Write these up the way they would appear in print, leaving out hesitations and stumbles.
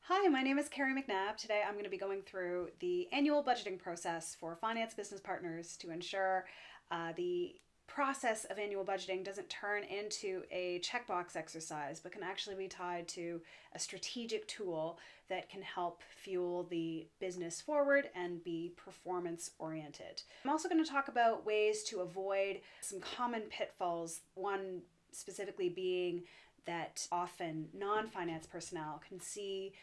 Hi, my name is Carrie McNabb. Today I'm going to be going through the annual budgeting process for finance business partners to ensure the process of annual budgeting doesn't turn into a checkbox exercise, but can actually be tied to a strategic tool that can help fuel the business forward and be performance oriented. I'm also going to talk about ways to avoid some common pitfalls, one specifically being that often non-finance personnel can see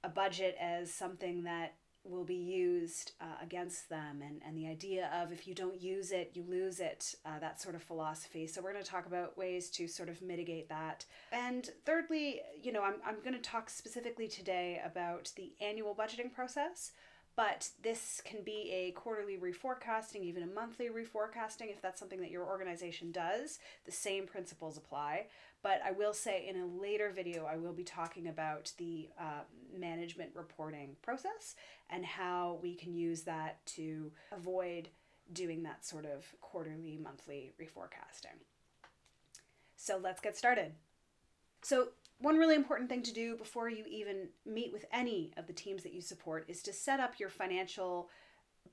a budget as something that will be used against them, and the idea of if you don't use it, you lose it, that sort of philosophy. So we're going to talk about ways to sort of mitigate that. And thirdly, I'm going to talk specifically today about the annual budgeting process, but this can be a quarterly reforecasting, even a monthly reforecasting, if that's something that your organization does. The same principles apply. But I will say in a later video, I will be talking about the management reporting process and how we can use that to avoid doing that sort of quarterly, monthly reforecasting. So let's get started. So one really important thing to do before you even meet with any of the teams that you support is to set up your financial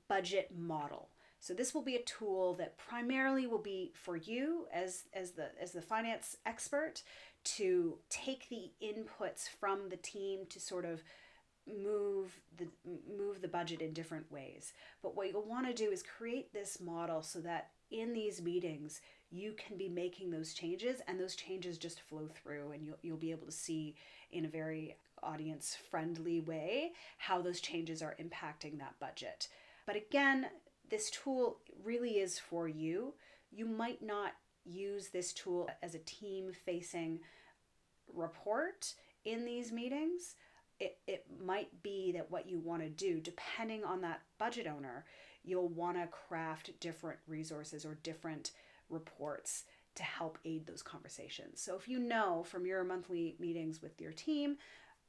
budget model. So this will be a tool that primarily will be for you as the finance expert to take the inputs from the team to sort of move the budget in different ways. But what you'll want to do is create this model so that in these meetings you can be making those changes, and those changes just flow through, and you'll be able to see in a very audience friendly way how those changes are impacting that budget. But again, this tool really is for you. You might not use this tool as a team facing report in these meetings. It might be that what you want to do, depending on that budget owner, you'll want to craft different resources or different reports to help aid those conversations. So if you know from your monthly meetings with your team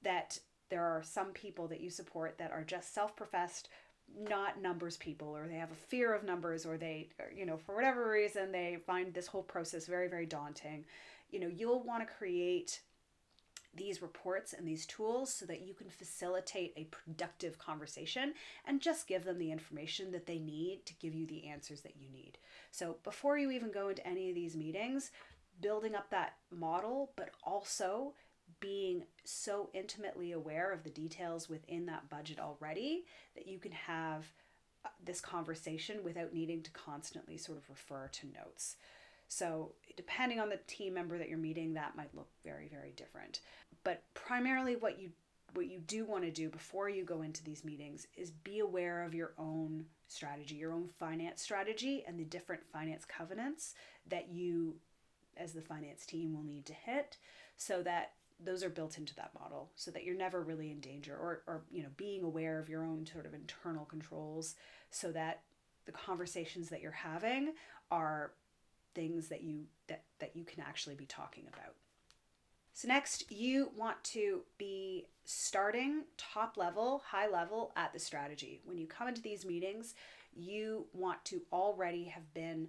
that there are some people that you support that are just self-professed not numbers people, or they have a fear of numbers, or they, for whatever reason, they find this whole process very, very daunting, you'll want to create these reports and these tools so that you can facilitate a productive conversation and just give them the information that they need to give you the answers that you need. So before you even go into any of these meetings, building up that model, but also being so intimately aware of the details within that budget already that you can have this conversation without needing to constantly sort of refer to notes. So depending on the team member that you're meeting, that might look very, very different. But primarily what you do want to do before you go into these meetings is be aware of your own strategy, your own finance strategy, and the different finance covenants that you as the finance team will need to hit, so that those are built into that model, so that you're never really in danger, or being aware of your own sort of internal controls, so that the conversations that you're having are things that you can actually be talking about. So next, you want to be starting top level, high level at the strategy. When you come into these meetings, you want to already have been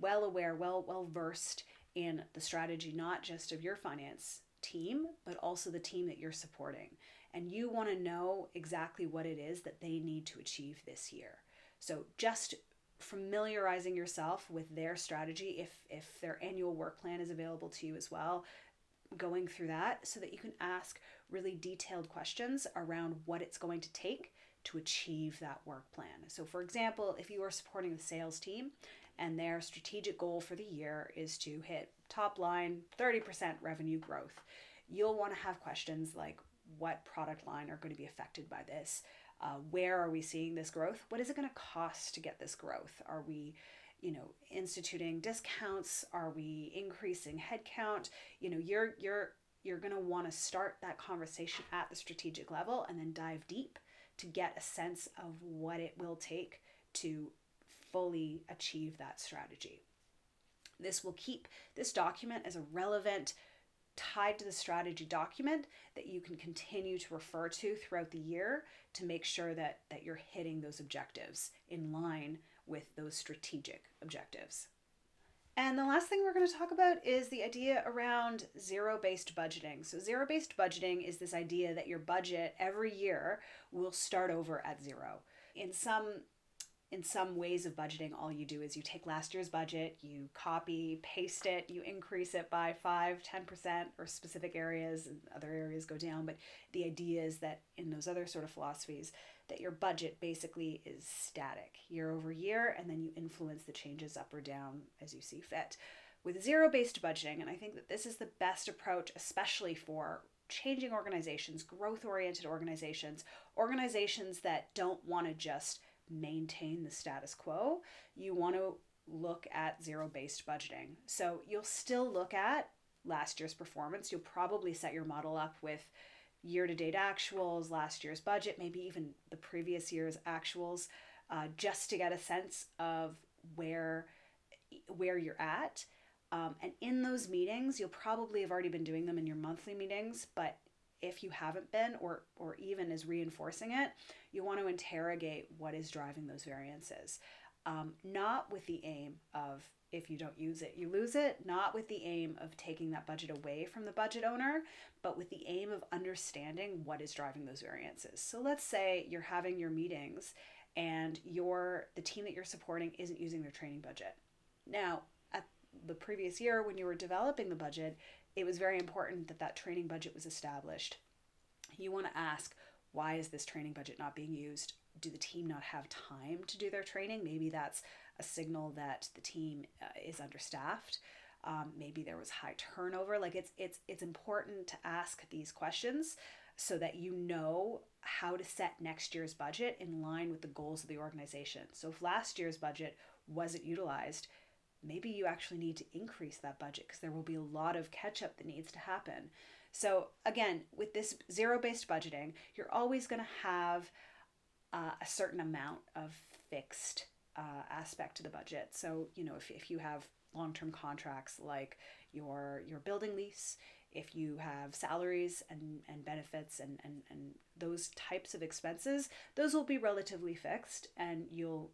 well aware, well versed in the strategy, not just of your finance team, but also the team that you're supporting. And you want to know exactly what it is that they need to achieve this year. So just familiarizing yourself with their strategy, if their annual work plan is available to you as well, going through that so that you can ask really detailed questions around what it's going to take to achieve that work plan. So for example, if you are supporting the sales team and their strategic goal for the year is to hit top line 30% revenue growth, you'll want to have questions like, what product line are going to be affected by this? Where are we seeing this growth? What is it going to cost to get this growth? Are we instituting discounts? Are we increasing headcount? You're going to want to start that conversation at the strategic level and then dive deep to get a sense of what it will take to fully achieve that strategy. This will keep this document as a relevant, tied to the strategy document that you can continue to refer to throughout the year to make sure that you're hitting those objectives in line with those strategic objectives. And the last thing we're going to talk about is the idea around zero-based budgeting. So zero-based budgeting is this idea that your budget every year will start over at zero. In some ways of budgeting, all you do is you take last year's budget, you copy, paste it, you increase it by 5-10%, or specific areas, and other areas go down. But the idea is that in those other sort of philosophies, that your budget basically is static year over year, and then you influence the changes up or down as you see fit. With zero-based budgeting, and I think that this is the best approach, especially for changing organizations, growth-oriented organizations, organizations that don't want to just maintain the status quo, you want to look at zero-based budgeting. So you'll still look at last year's performance. You'll probably set your model up with year-to-date actuals, last year's budget, maybe even the previous year's actuals, just to get a sense of where you're at. And in those meetings, you'll probably have already been doing them in your monthly meetings, but if you haven't been, or even is reinforcing it, you want to interrogate what is driving those variances. Not with the aim of, if you don't use it, you lose it, not with the aim of taking that budget away from the budget owner, but with the aim of understanding what is driving those variances. So let's say you're having your meetings and the team that you're supporting isn't using their training budget. Now, at the previous year when you were developing the budget, it was very important that that training budget was established. You want to ask, why is this training budget not being used? Do the team not have time to do their training? Maybe that's a signal that the team is understaffed. Maybe there was high turnover. Like it's important to ask these questions so that you know how to set next year's budget in line with the goals of the organization. So if last year's budget wasn't utilized, maybe you actually need to increase that budget because there will be a lot of catch-up that needs to happen. So again, with this zero-based budgeting, you're always going to have a certain amount of fixed aspect to the budget. So, if you have long-term contracts like your building lease, if you have salaries and benefits and those types of expenses, those will be relatively fixed, and you'll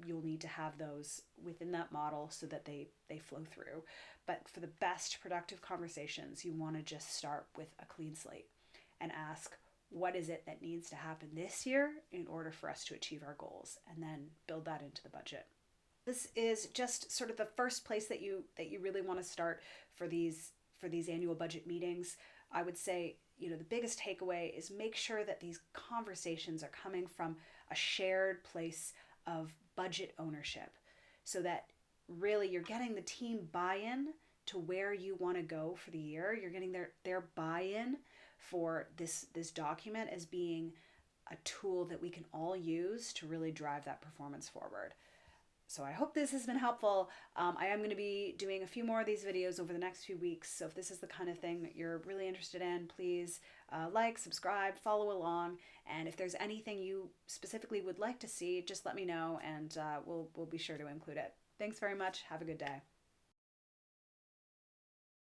need to have those within that model so that they flow through. But for the best productive conversations, you want to just start with a clean slate and ask, what is it that needs to happen this year in order for us to achieve our goals, and then build that into the budget. This is just sort of the first place that you really want to start for these annual budget meetings. I would say, the biggest takeaway is make sure that these conversations are coming from a shared place of budget ownership, so that really you're getting the team buy-in to where you want to go for the year. You're getting their buy-in for this document as being a tool that we can all use to really drive that performance forward. So I hope this has been helpful. I am going to be doing a few more of these videos over the next few weeks. So if this is the kind of thing that you're really interested in, please like, subscribe, follow along. And if there's anything you specifically would like to see, just let me know, and we'll be sure to include it. Thanks very much. Have a good day.